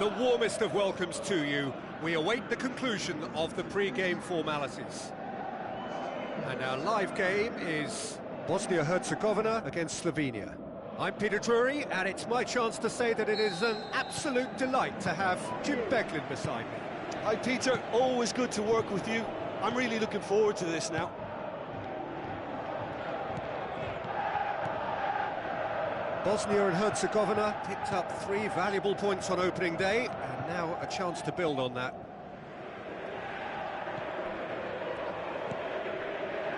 The warmest of welcomes to you. We await the conclusion of the pre-game formalities. And our live game is Bosnia-Herzegovina against Slovenia. I'm Peter Drury, and it's my chance to say that it is an absolute delight to have Jim Beglin beside me. Hi Peter, always good to work with you. I'm really looking forward to this now. Bosnia and Herzegovina picked up 3 valuable points on opening day, and now a chance to build on that.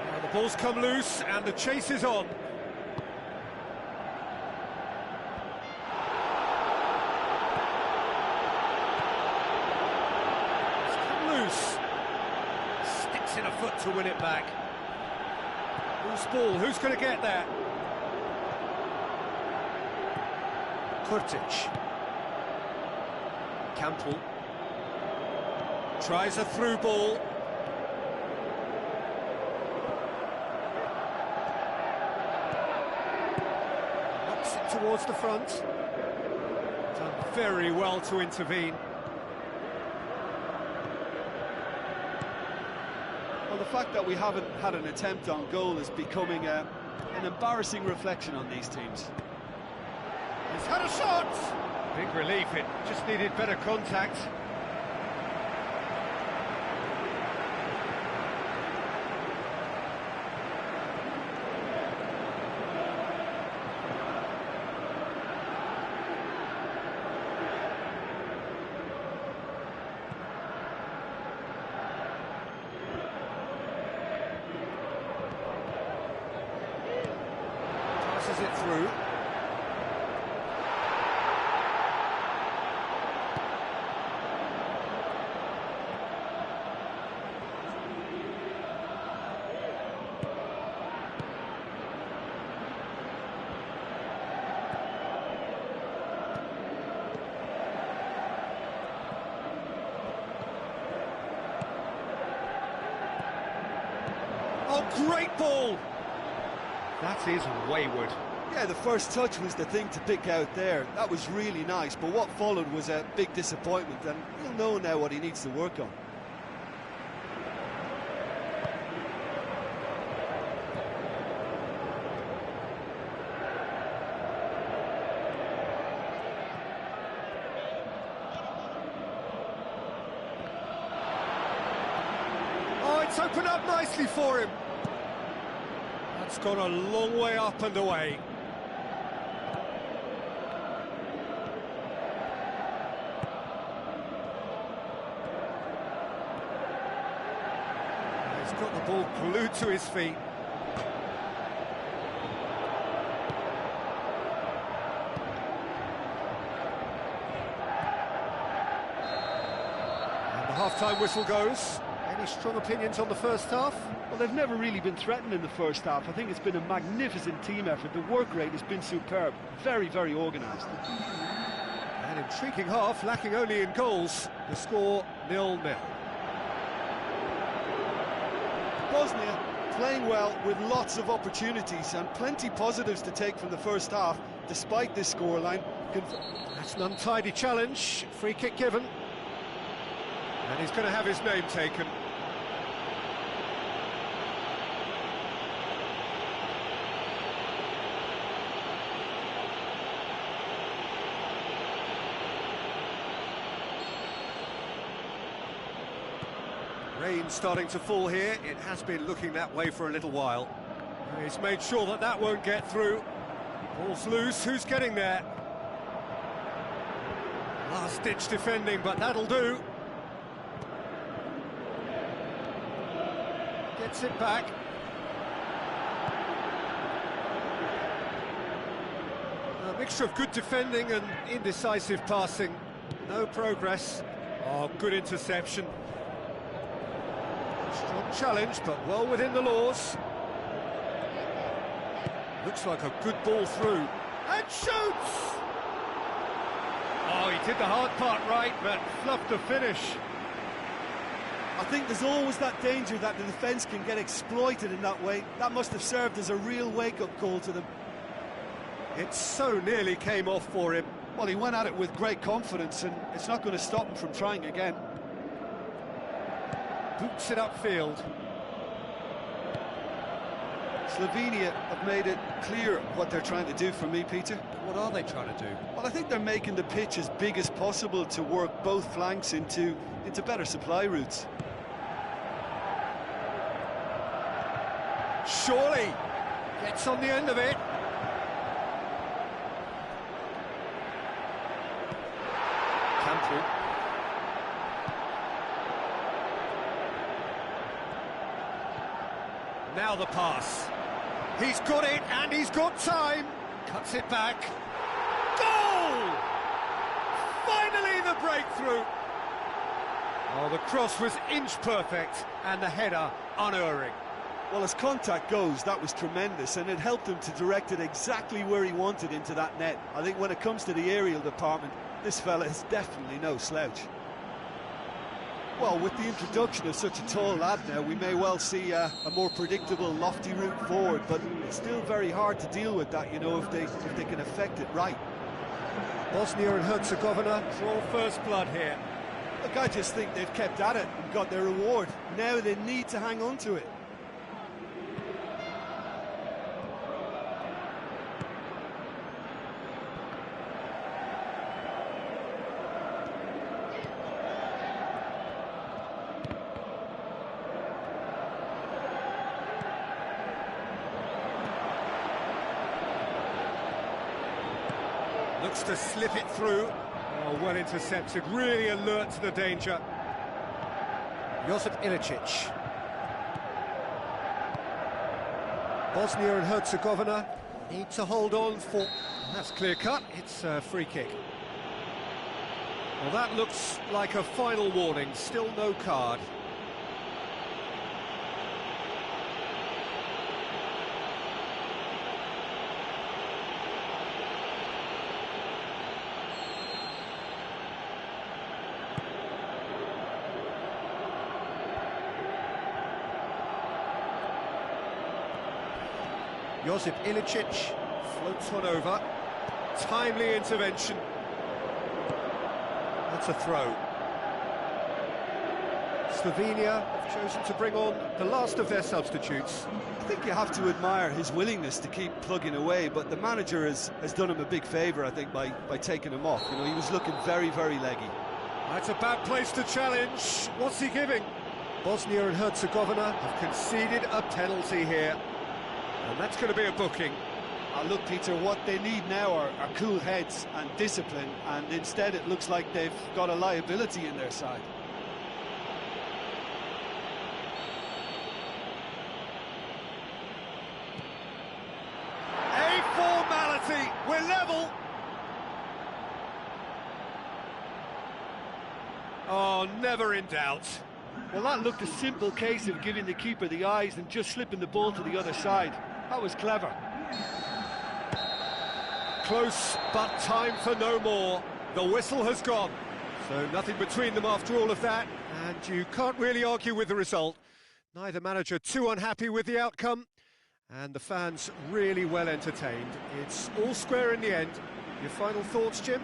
Now the ball's come loose, and the chase is on. It's come loose. Sticks in a foot to win it back. Loose ball, who's going to get there? Kurtic. Campbell tries a through ball. Knocks it towards the front. Done very well to intervene. Well, the fact that we haven't had an attempt on goal is becoming an embarrassing reflection on these teams. He's had a shot! Big relief, it just needed better contact. Passes it through. Oh, great ball! That is wayward. Yeah, the first touch was the thing to pick out there. That was really nice, but what followed was a big disappointment, and he'll know now what he needs to work on. Oh, it's opened up nicely for him. That's gone a long way up and away. He's got the ball glued to his feet. And the half-time whistle goes. Any strong opinions on the first half? Well, they've never really been threatened in the first half. I think it's been a magnificent team effort. The work rate has been superb. Very, very organised. An intriguing half, lacking only in goals. The score 0-0. Bosnia playing well with lots of opportunities and plenty positives to take from the first half, despite this scoreline. That's an untidy challenge. Free kick given. And he's going to have his name taken. Rain starting to fall here. It has been looking that way for a little while. He's made sure that that won't get through. Ball's loose. Who's getting there? Last-ditch defending, but that'll do. Gets it back. A mixture of good defending and indecisive passing. No progress. Oh, good interception. Strong challenge, but well within the laws. Looks like a good ball through. And shoots! Oh, he did the hard part right, but fluffed the finish. I think there's always that danger that the defence can get exploited in that way. That must have served as a real wake-up call to them. It so nearly came off for him. Well, he went at it with great confidence, and it's not going to stop him from trying again. Boots it upfield. Slovenia have made it clear what they're trying to do for me, Peter. What are they trying to do? Well, I think they're making the pitch as big as possible to work both flanks into better supply routes. Surely gets on the end of it. Campbell. Now the pass. He's got it, and he's got time. Cuts it back. Goal! Finally the breakthrough. Oh, the cross was inch perfect, and the header unerring. Well, as contact goes, that was tremendous, and it helped him to direct it exactly where he wanted into that net. I think when it comes to the aerial department, this fella is definitely no slouch. Well, with the introduction of such a tall lad now, we may well see a more predictable, lofty route forward, but it's still very hard to deal with that, you know, if they can affect it right. Bosnia and Herzegovina, it's all first blood here. Look, I just think they've kept at it and got their reward. Now they need to hang on to it. Looks to slip it through. Oh, well intercepted, really alert to the danger. Josip Ilicic. Bosnia and Herzegovina need to hold on for... That's clear cut, it's a free kick. Well, that looks like a final warning, still no card. Josip Ilicic floats one over. Timely intervention. That's a throw. Slovenia have chosen to bring on the last of their substitutes. I think you have to admire his willingness to keep plugging away, but the manager has done him a big favour, I think, by taking him off. You know, he was looking very, very leggy. That's a bad place to challenge. What's he giving? Bosnia and Herzegovina have conceded a penalty here. And that's going to be a booking. Look, Peter, what they need now are cool heads and discipline, and instead it looks like they've got a liability in their side. A formality, we're level. Oh, never in doubt. Well, that looked a simple case of giving the keeper the eyes and just slipping the ball to the other side. That was clever. Close, but time for no more. The whistle has gone. So nothing between them after all of that, and you can't really argue with the result. Neither manager too unhappy with the outcome, and the fans really well entertained. It's all square in the end. Your final thoughts, Jim?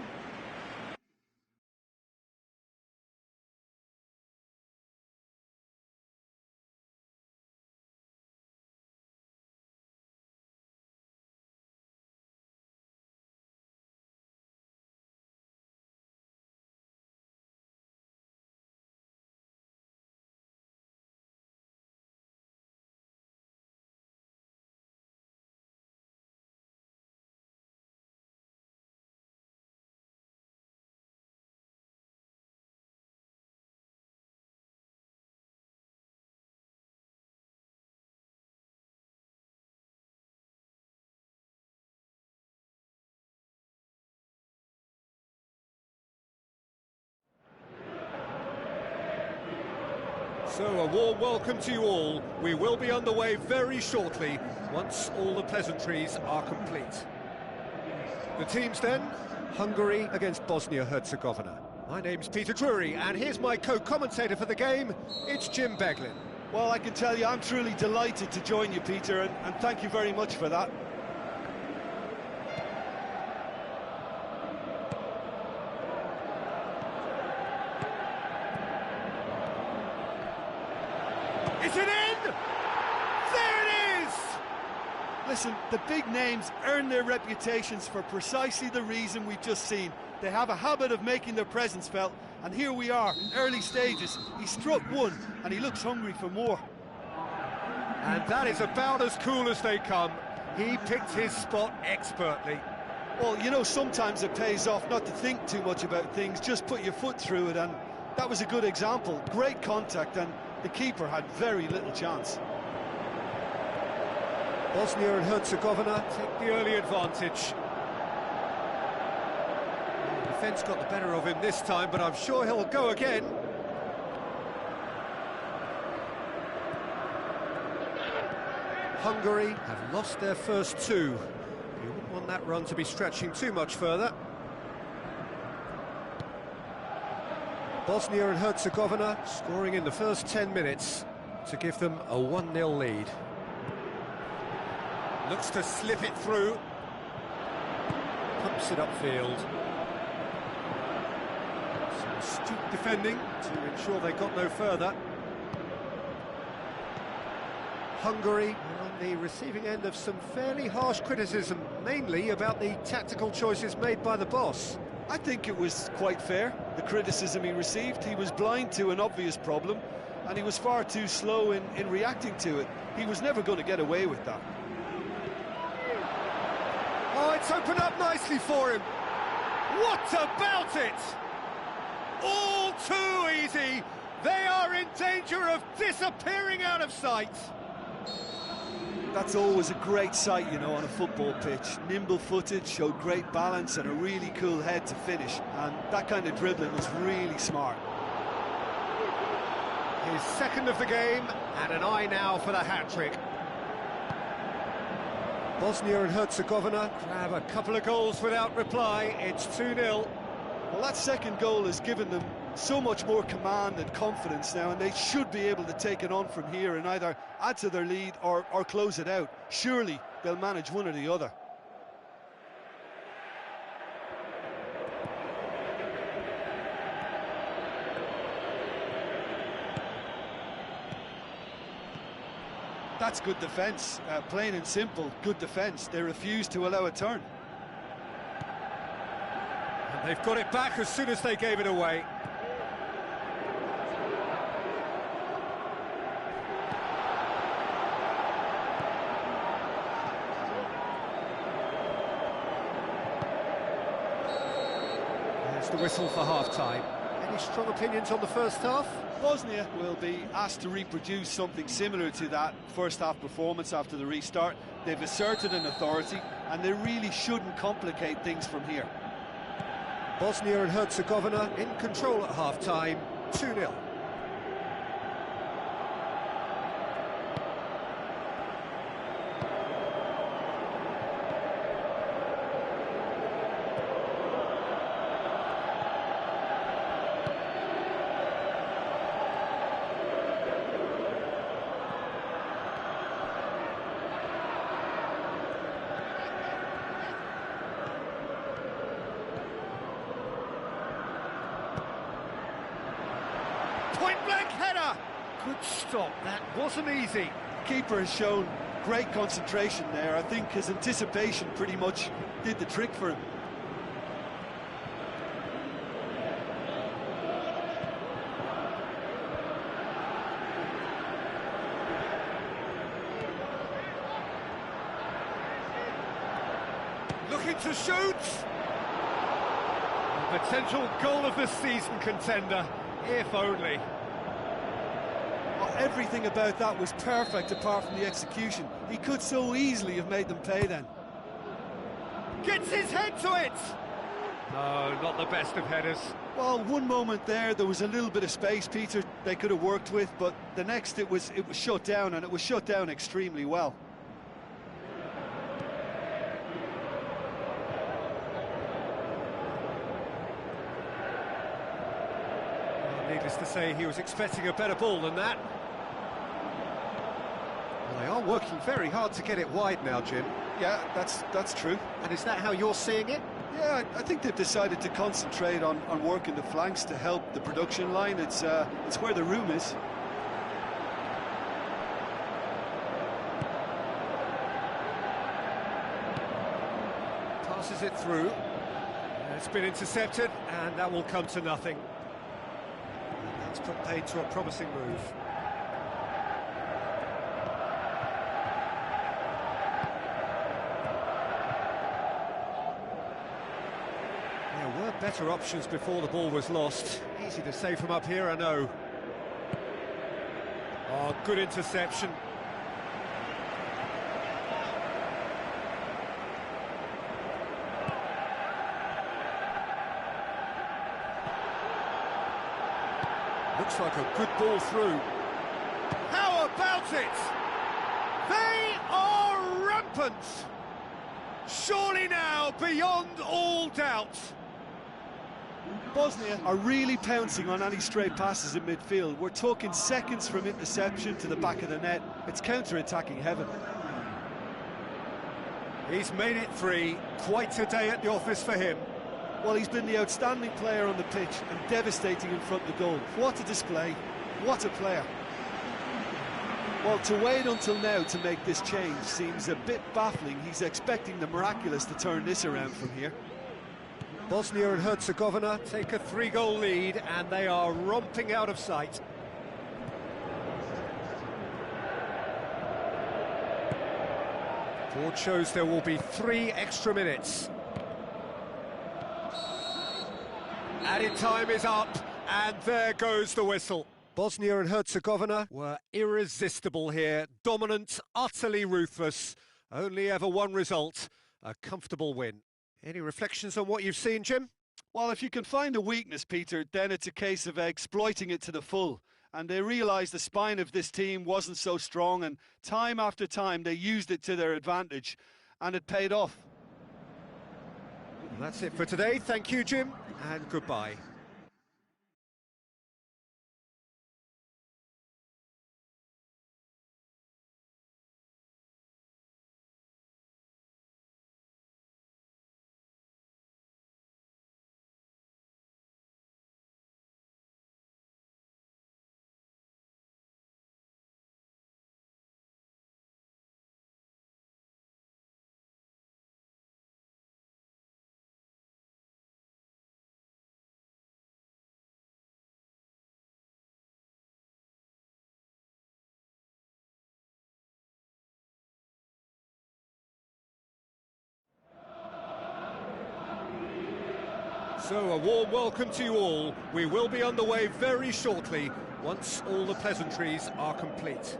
So a warm welcome to you all. We will be underway very shortly once all the pleasantries are complete. The teams then, Hungary against Bosnia-Herzegovina. My name's Peter Drury, and here's my co-commentator for the game, it's Jim Beglin. Well, I can tell you I'm truly delighted to join you, Peter, and thank you very much for that. Is it in? There it is! Listen, the big names earn their reputations for precisely the reason we've just seen. They have a habit of making their presence felt, and here we are, early stages. He struck one, and he looks hungry for more. And that is about as cool as they come. He picked his spot expertly. Well, you know, sometimes it pays off not to think too much about things, just put your foot through it, and that was a good example. Great contact, and the keeper had very little chance. Bosnia and Herzegovina take the early advantage. The defence got the better of him this time, but I'm sure he'll go again. Hungary have lost their first two. You wouldn't want that run to be stretching too much further. Bosnia and Herzegovina scoring in the first 10 minutes to give them a 1-0 lead. Looks to slip it through. Pumps it upfield. Some astute defending to ensure they got no further. Hungary are on the receiving end of some fairly harsh criticism, mainly about the tactical choices made by the boss. I think it was quite fair, the criticism he received. He was blind to an obvious problem, and he was far too slow in reacting to it. He was never going to get away with that. Oh, it's opened up nicely for him. What about it? All too easy. They are in danger of disappearing out of sight. That's always a great sight, you know, on a football pitch. Nimble-footed, showed great balance and a really cool head to finish. And that kind of dribbling was really smart. His second of the game, and an eye now for the hat-trick. Bosnia and Herzegovina grab a couple of goals without reply. It's 2-0. Well, that second goal has given them so much more command and confidence now, and they should be able to take it on from here and either add to their lead or close it out. Surely they'll manage one or the other. That's good defence, plain and simple, good defence. They refuse to allow a turn. And they've got it back as soon as they gave it away. There's the whistle for half-time. Any strong opinions on the first half? Bosnia will be asked to reproduce something similar to that first-half performance after the restart. They've asserted an authority, and they really shouldn't complicate things from here. Bosnia and Herzegovina in control at half-time, 2-0. Point-blank header! Good stop, that wasn't easy. Keeper has shown great concentration there. I think his anticipation pretty much did the trick for him. Looking to shoot! A potential goal of the season contender, if only. Well, everything about that was perfect apart from the execution. He could so easily have made them pay then. Gets his head to it! No, not the best of headers. Well, one moment there was a little bit of space, Peter, they could have worked with, but the next it was shut down, and it was shut down extremely well. Needless to say, he was expecting a better ball than that. Well, they are working very hard to get it wide now, Jim. Yeah, that's true. And is that how you're seeing it? Yeah, I think they've decided to concentrate on working the flanks to help the production line. It's where the room is. Passes it through. It's been intercepted, and that will come to nothing. That's put paid to a promising move. There were better options before the ball was lost. Easy to say from up here, I know. Oh, good interception. Looks like a good ball through. How about it? They are rampant! Surely now, beyond all doubt. Bosnia are really pouncing on any stray passes in midfield. We're talking seconds from interception to the back of the net. It's counter-attacking heaven. He's made it 3. Quite a day at the office for him. Well, he's been the outstanding player on the pitch and devastating in front of the goal. What a display, what a player. Well, to wait until now to make this change seems a bit baffling. He's expecting the miraculous to turn this around from here. Bosnia and Herzegovina take a 3-goal lead, and they are romping out of sight. Board shows there will be 3 extra minutes. Added time is up, and there goes the whistle. Bosnia and Herzegovina were irresistible here, dominant, utterly ruthless. Only ever one result, a comfortable win. Any reflections on what you've seen, Jim? Well, if you can find a weakness, Peter, then it's a case of exploiting it to the full. And they realised the spine of this team wasn't so strong, and time after time they used it to their advantage, and it paid off. That's it for today. Thank you, Jim, and goodbye. So, a warm welcome to you all. We will be underway very shortly, once all the pleasantries are complete.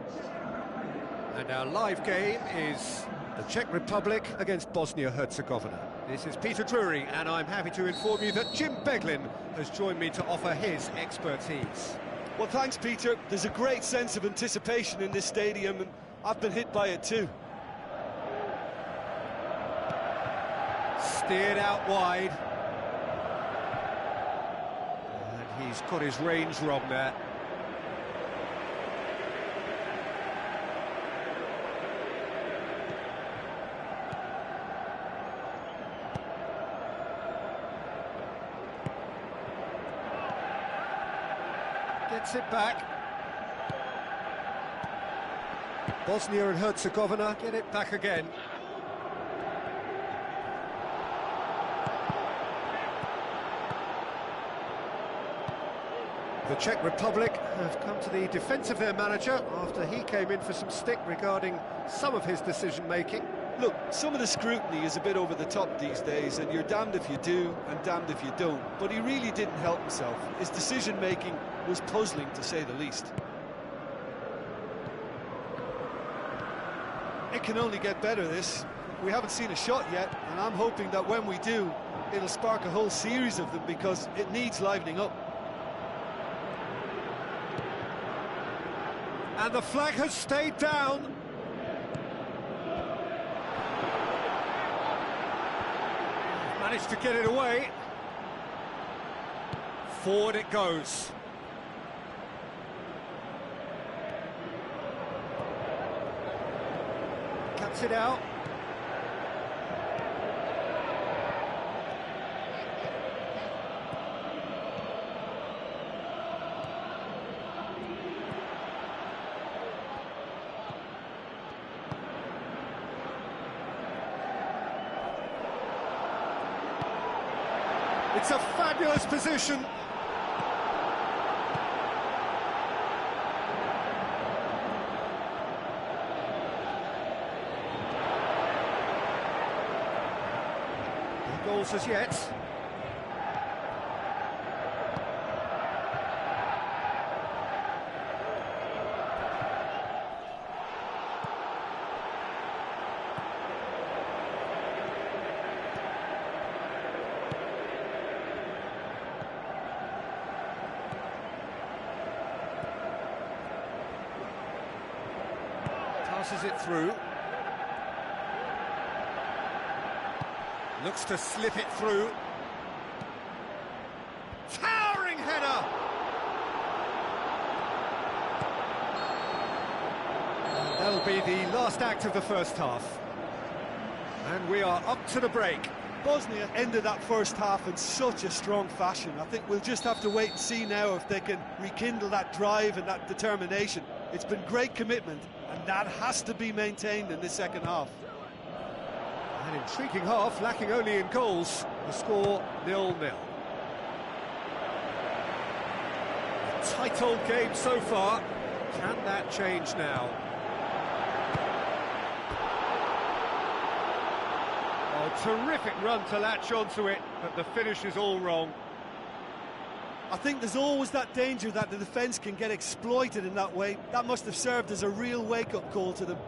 And our live game is the Czech Republic against Bosnia-Herzegovina. This is Peter Drury, and I'm happy to inform you that Jim Beglin has joined me to offer his expertise. Well, thanks, Peter. There's a great sense of anticipation in this stadium, and I've been hit by it too. Steered out wide. He's got his range wrong there. Gets it back. Bosnia and Herzegovina get it back again. The Czech Republic have come to the defence of their manager after he came in for some stick regarding some of his decision-making. Look, some of the scrutiny is a bit over the top these days, and you're damned if you do and damned if you don't. But he really didn't help himself. His decision-making was puzzling, to say the least. It can only get better, this. We haven't seen a shot yet, and I'm hoping that when we do, it'll spark a whole series of them, because it needs livening up. And the flag has stayed down. Managed to get it away. Forward it goes. Cuts it out. It's a fabulous position. No goals as yet. Passes it through. Looks to slip it through. Towering header! And that'll be the last act of the first half. And we are up to the break. Bosnia ended that first half in such a strong fashion. I think we'll just have to wait and see now if they can rekindle that drive and that determination. It's been great commitment, and that has to be maintained in this second half. An intriguing half, lacking only in goals. The score 0-0. A tight old game so far. Can that change now? Oh, terrific run to latch onto it, but the finish is all wrong. I think there's always that danger that the defence can get exploited in that way. That must have served as a real wake-up call to them.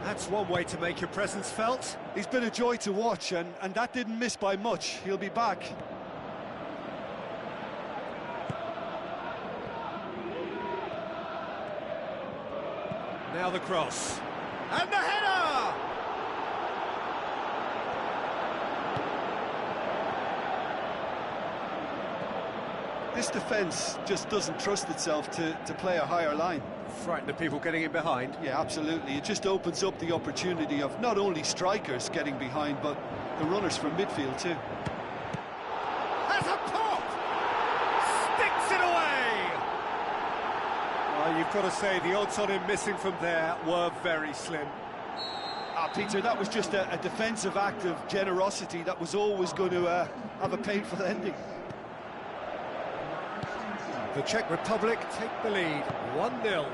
That's one way to make your presence felt. He's been a joy to watch, and that didn't miss by much. He'll be back. Now the cross. And the header! This defence just doesn't trust itself to play a higher line. Frightened of people getting in behind. Yeah, absolutely. It just opens up the opportunity of not only strikers getting behind, but the runners from midfield too. Has a pop! Sticks it away! Well, you've got to say the odds on him missing from there were very slim. Peter, that was just a defensive act of generosity that was always going to have a painful ending. The Czech Republic take the lead, 1-0.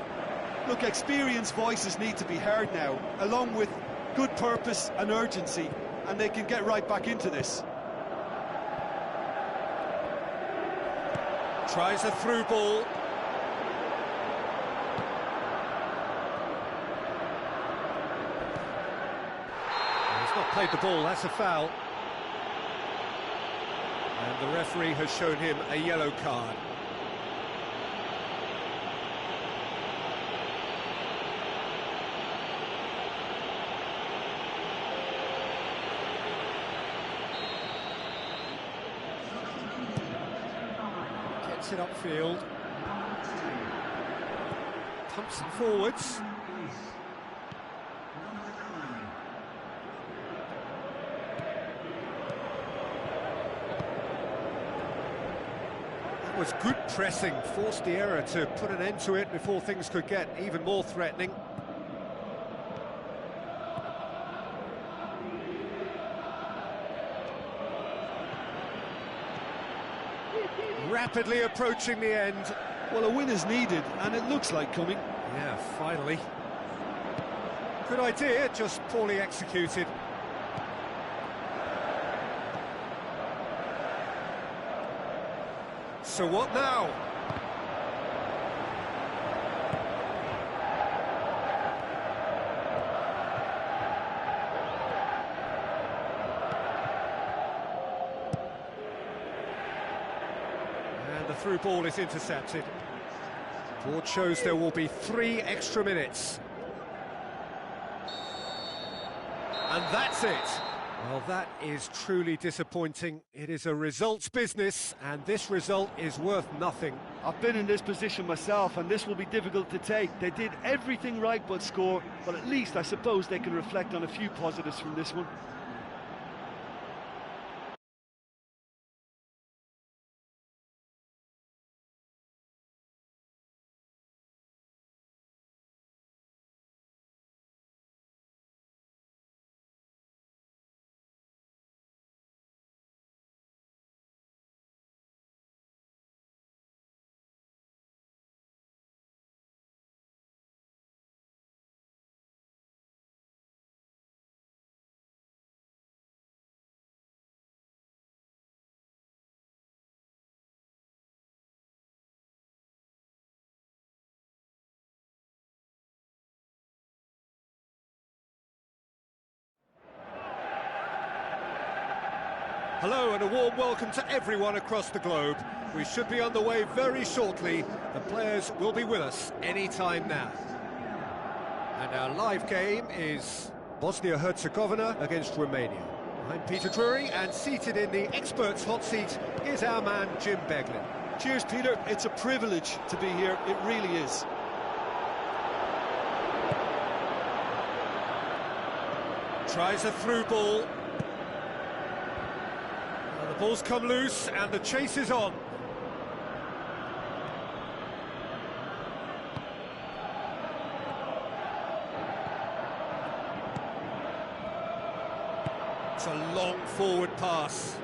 Look, experienced voices need to be heard now, along with good purpose and urgency, and they can get right back into this. Tries a through ball. He's not played the ball, that's a foul. And the referee has shown him a yellow card. Gets it upfield. Pumps it forwards. That was good pressing, forced the error to put an end to it before things could get even more threatening. Rapidly approaching the end. Well, a win is needed, and it looks like coming. Yeah, finally. Good idea, just poorly executed. So what now? The through ball is intercepted. Board shows there will be 3 extra minutes. And that's it. Well, that is truly disappointing. It is a results business, and this result is worth nothing. I've been in this position myself, and this will be difficult to take. They did everything right but score, but at least I suppose they can reflect on a few positives from this one. Hello and a warm welcome to everyone across the globe. We should be on the way very shortly. The players will be with us any time now. And our live game is Bosnia-Herzegovina against Romania. I'm Peter Drury, and seated in the experts' hot seat is our man Jim Beglin. Cheers, Peter. It's a privilege to be here. It really is. Tries a through ball. The ball's come loose and the chase is on. It's a long forward pass.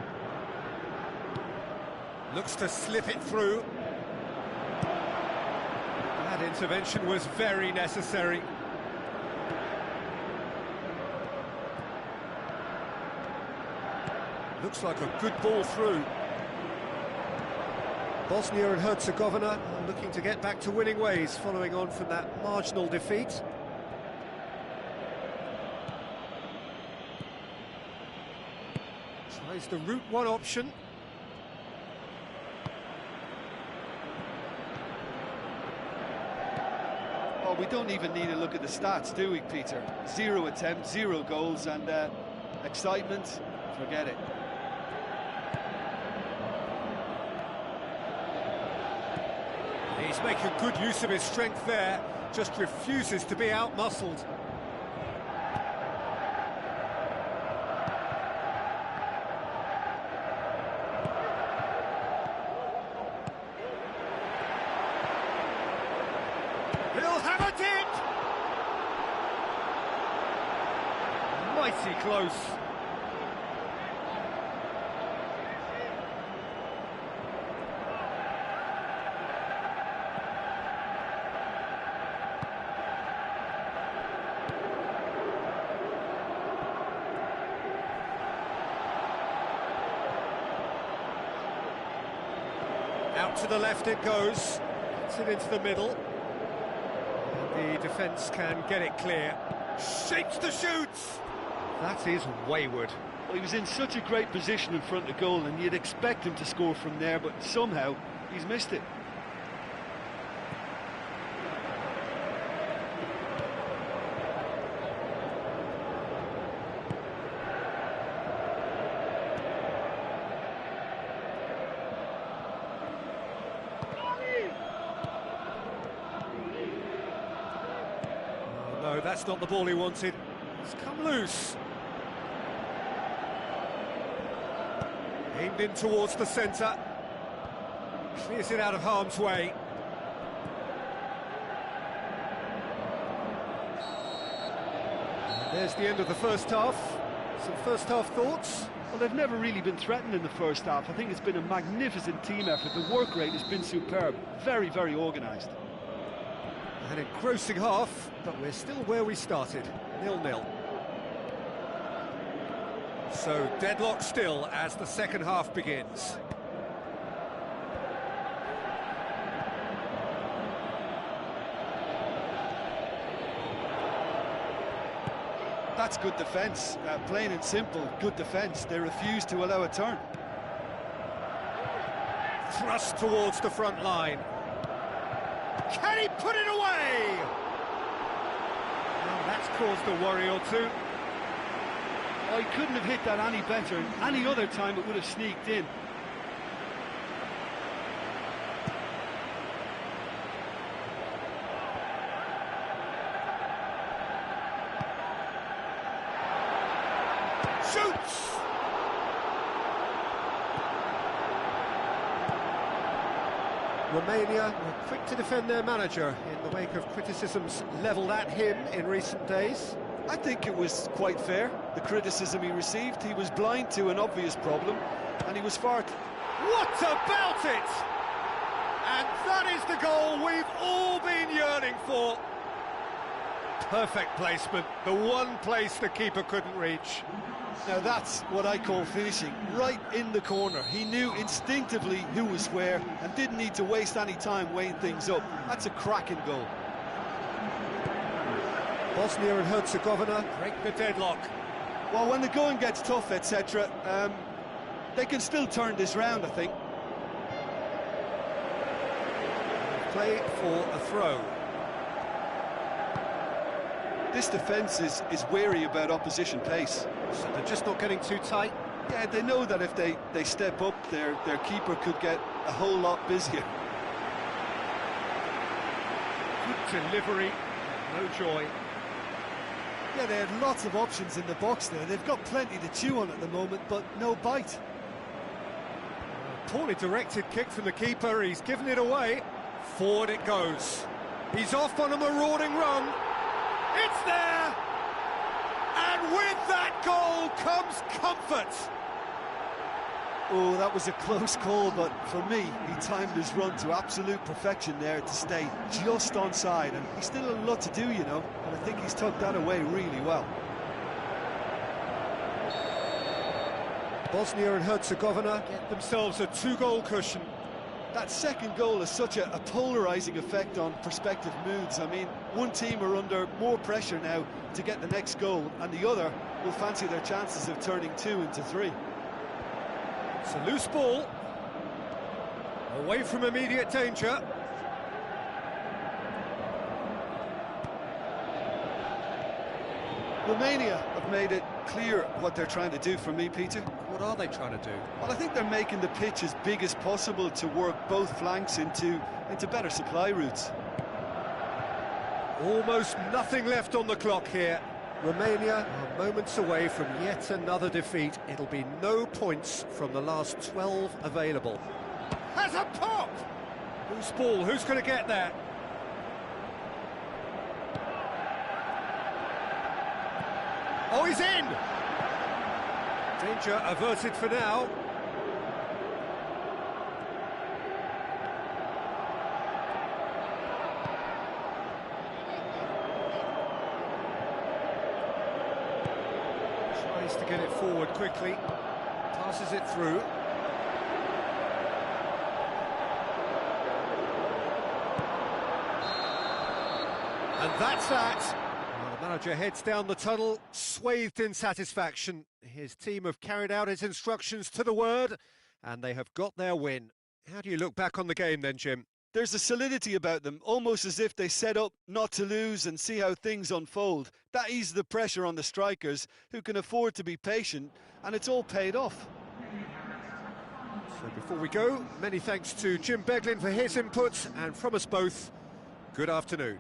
Looks to slip it through. That intervention was very necessary. Looks like a good ball through. Bosnia and Herzegovina are looking to get back to winning ways following on from that marginal defeat. Tries the route one option. Oh, we don't even need to look at the stats, do we, Peter? 0 attempts, 0 goals, and excitement, forget it. He's making good use of his strength there, just refuses to be out-muscled. He'll have it in! Mighty close. Out to the left it goes. Gets it into the middle. The defence can get it clear. Shapes the shoots! That is wayward. Well, he was in such a great position in front of goal, and you'd expect him to score from there, but somehow he's missed it. No, that's not the ball he wanted. It's come loose. Aimed in towards the centre. Clears it out of harm's way. And there's the end of the first half. Some first half thoughts? Well, they've never really been threatened in the first half. I think it's been a magnificent team effort. The work rate has been superb. Very, very organised. An engrossing half, but we're still where we started, 0-0. So deadlock still as the second half begins. That's good defence, plain and simple, good defence. They refuse to allow a turn. Thrust towards the front line. Can he put it away? Well, that's caused a worry or two. Oh, he couldn't have hit that any better, and any other time it would have sneaked in. Shoots! Romania were quick to defend their manager in the wake of criticisms levelled at him in recent days. I think it was quite fair, the criticism he received. He was blind to an obvious problem, and he was far... What about it? And that is the goal we've all been yearning for. Perfect placement, the one place the keeper couldn't reach. Now that's what I call finishing, right in the corner. He knew instinctively who was where and didn't need to waste any time weighing things up. That's a cracking goal. Bosnia and Herzegovina break the deadlock. Well, when the going gets tough, etc., They can still turn this round, I think. Play for a throw. This defence is wary about opposition pace. So they're just not getting too tight. Yeah, they know that if they step up, their keeper could get a whole lot busier. Good delivery, no joy. Yeah, they had lots of options in the box there. They've got plenty to chew on at the moment, but no bite. Poorly directed kick from the keeper, he's given it away. Forward it goes. He's off on a marauding run. It's there! And with that goal comes comfort. Oh, that was a close call, but for me, he timed his run to absolute perfection there to stay just onside, and he's still a lot to do, you know, and I think he's tucked that away really well. Bosnia and Herzegovina get themselves a 2-goal cushion. That second goal has such a polarising effect on prospective moods. I mean, one team are under more pressure now to get the next goal, and the other will fancy their chances of turning 2 into 3. It's a loose ball, away from immediate danger. Romania have made it clear what they're trying to do for me, Peter. What are they trying to do? Well, I think they're making the pitch as big as possible to work both flanks into better supply routes. Almost nothing left on the clock here. Romania are moments away from yet another defeat. It'll be no points from the last 12 available. Has a pop! Whose ball? Who's going to get that? Oh, he's in! Danger averted for now. Tries to get it forward quickly. Passes it through. And that's that. Well, the manager heads down the tunnel, swathed in satisfaction. His team have carried out his instructions to the word, and they have got their win. How do you look back on the game then, Jim? There's a solidity about them, almost as if they set up not to lose and see how things unfold. That eases the pressure on the strikers, who can afford to be patient, and it's all paid off. So before we go, many thanks to Jim Beglin for his input, and from us both, good afternoon.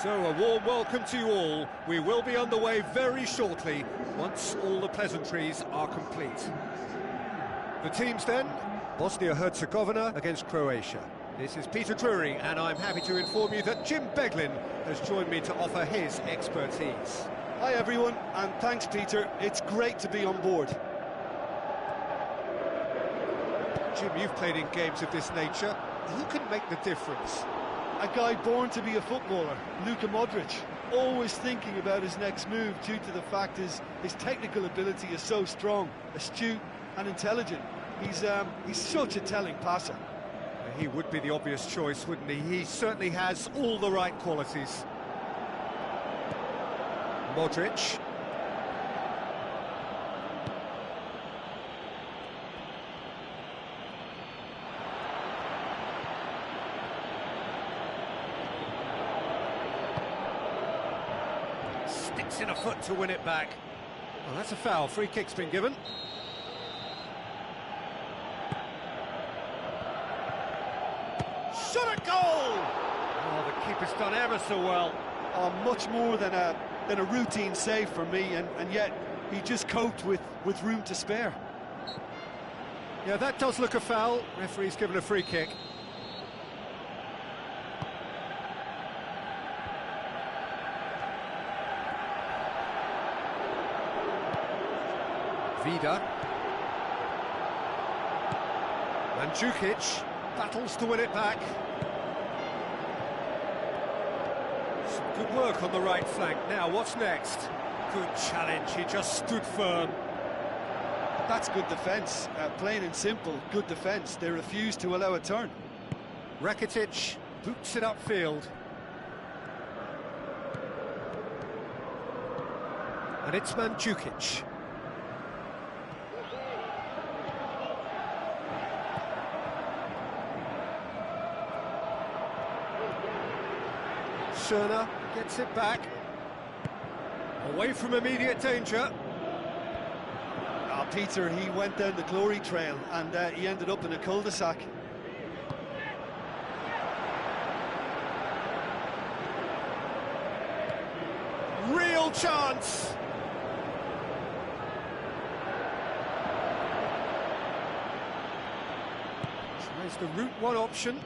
So a warm welcome to you all. We will be underway very shortly, once all the pleasantries are complete. The teams then, Bosnia-Herzegovina against Croatia. This is Peter Drury, and I'm happy to inform you that Jim Beglin has joined me to offer his expertise. Hi everyone, and thanks Peter, it's great to be on board. Jim, you've played in games of this nature. Who can make the difference? A guy born to be a footballer, Luka Modric, always thinking about his next move due to the fact his technical ability is so strong, astute and intelligent. He's such a telling passer. He would be the obvious choice, wouldn't he? He certainly has all the right qualities. Modric. Sticks in a foot to win it back. Well, that's a foul. Free kick's been given. Shot at goal! Oh, the keeper's done ever so well. Oh, much more than a routine save for me, and yet he just coped with room to spare. Yeah, that does look a foul. Referee's given a free kick. Vida. Mandzukic battles to win it back. Some good work on the right flank. Now, what's next? Good challenge, he just stood firm. That's good defence, plain and simple, good defence. They refuse to allow a turn. Rakitic boots it upfield. And it's Mandzukic. Schöner gets it back. Away from immediate danger. Peter, he went down the glory trail and he ended up in a cul-de-sac. Real chance! Tries the route one option.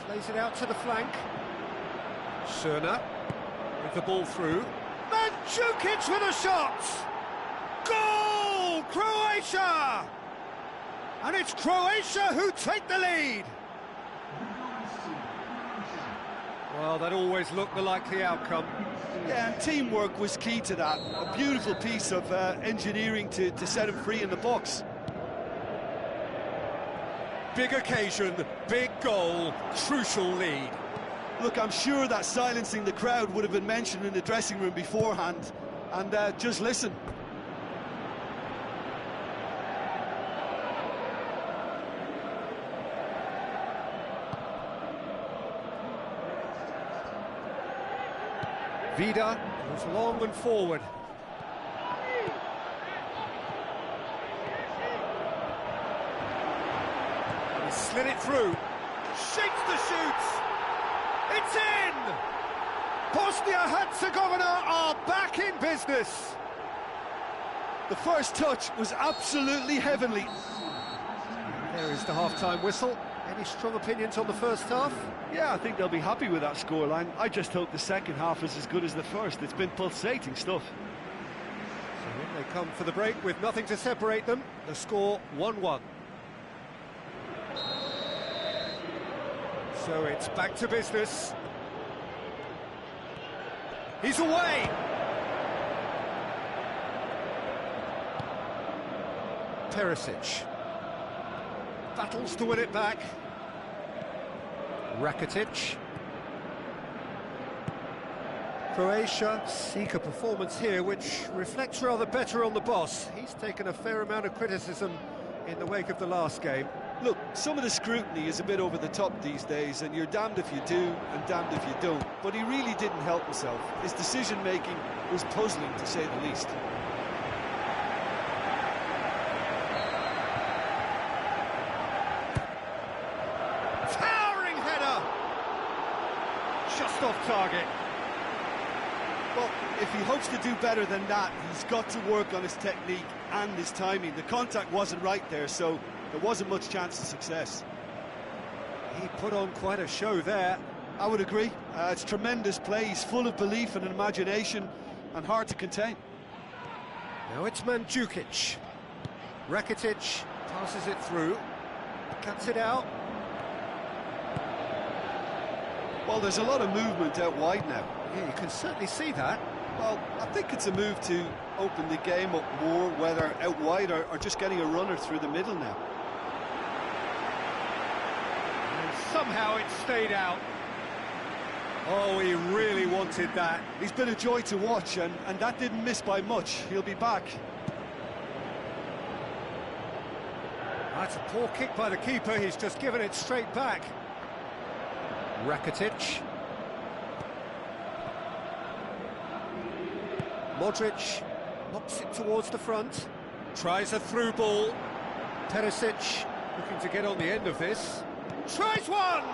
Plays it out to the flank. Schöner with the ball through. Mandzukic with a shot! Goal! Croatia! And it's Croatia who take the lead! Well, that always looked the likely outcome. Yeah, and teamwork was key to that. A beautiful piece of engineering to set him free in the box. Big occasion, big goal, crucial lead. Look, I'm sure that silencing the crowd would have been mentioned in the dressing room beforehand. And just listen. Vida goes long and forward. He slid it through. Shapes the shoot. It's in! Bosnia-Herzegovina are back in business. The first touch was absolutely heavenly. There is the half-time whistle. Any strong opinions on the first half? Yeah, I think they'll be happy with that scoreline. I just hope the second half is as good as the first. It's been pulsating stuff. So in they come for the break with nothing to separate them. The score 1-1. So it's back to business. He's away! Perisic battles to win it back. Rakitic. Croatia seek a performance here which reflects rather better on the boss. He's taken a fair amount of criticism in the wake of the last game. Look, some of the scrutiny is a bit over the top these days, and you're damned if you do and damned if you don't. But he really didn't help himself. His decision-making was puzzling, to say the least. Towering header! Just off target. Well, if he hopes to do better than that, he's got to work on his technique and his timing. The contact wasn't right there, so there wasn't much chance of success. He put on quite a show there. I would agree. It's tremendous play. He's full of belief and imagination and hard to contain. Now it's Mandzukic. Rakitic passes it through, cuts it out. Well, there's a lot of movement out wide now. Yeah, you can certainly see that. Well, I think it's a move to open the game up more, whether out wide or just getting a runner through the middle now. And somehow it stayed out. Oh, he really wanted that. He's been a joy to watch, and that didn't miss by much. He'll be back. That's a poor kick by the keeper. He's just given it straight back. Rakitic. Modric knocks it towards the front. Tries a through ball. Perisic looking to get on the end of this. tries one!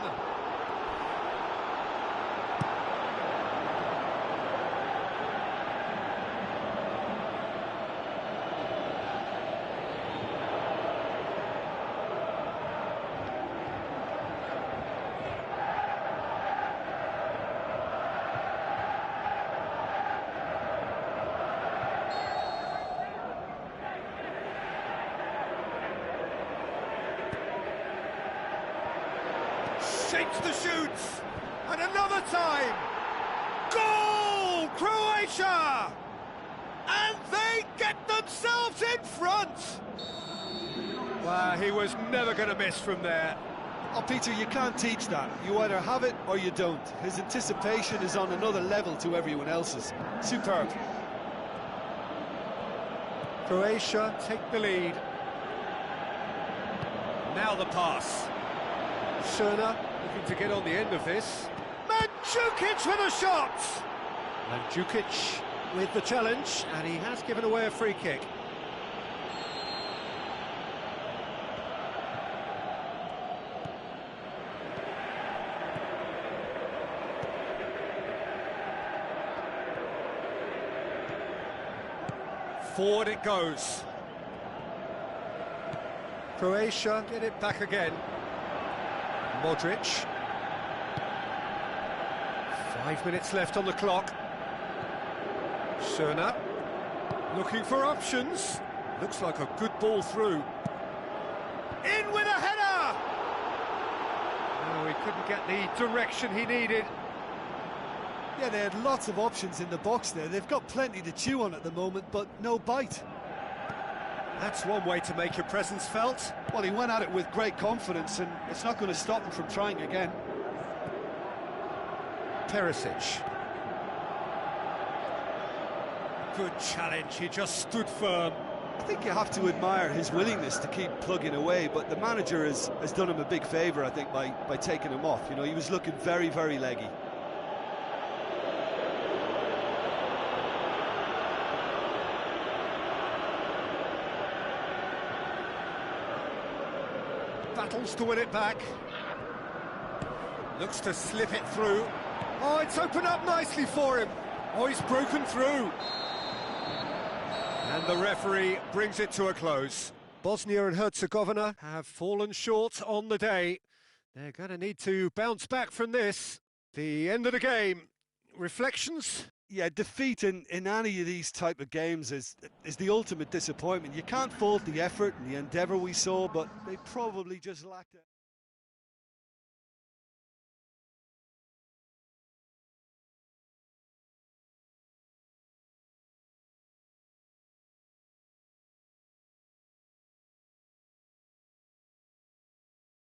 Shapes the shoots, and another time! Goal! Croatia! And they get themselves in front! Well, he was never going to miss from there. Oh, Peter, you can't teach that. You either have it or you don't. His anticipation is on another level to everyone else's. Superb. Croatia take the lead. Now the pass. Schöner looking to get on the end of this. Mandzukic with a shot! Mandzukic with the challenge, and he has given away a free kick. Forward it goes. Croatia get it back again. Modric. 5 minutes left on the clock. Schöner. Looking for options. Looks like a good ball through. In with a header! Oh, he couldn't get the direction he needed. Yeah, they had lots of options in the box there. They've got plenty to chew on at the moment, but no bite. That's one way to make your presence felt. Well, he went at it with great confidence, and it's not going to stop him from trying again. Perisic. Good challenge, he just stood firm. I think you have to admire his willingness to keep plugging away, but the manager has done him a big favour, I think, by taking him off. You know, he was looking very, very leggy. Battles to win it back. Looks to slip it through. Oh, it's opened up nicely for him. Oh, he's broken through. And the referee brings it to a close. Bosnia and Herzegovina have fallen short on the day. They're going to need to bounce back from this. The end of the game. Reflections? Yeah, defeat in any of these type of games is the ultimate disappointment. You can't fault the effort and the endeavour we saw, but they probably just lacked it.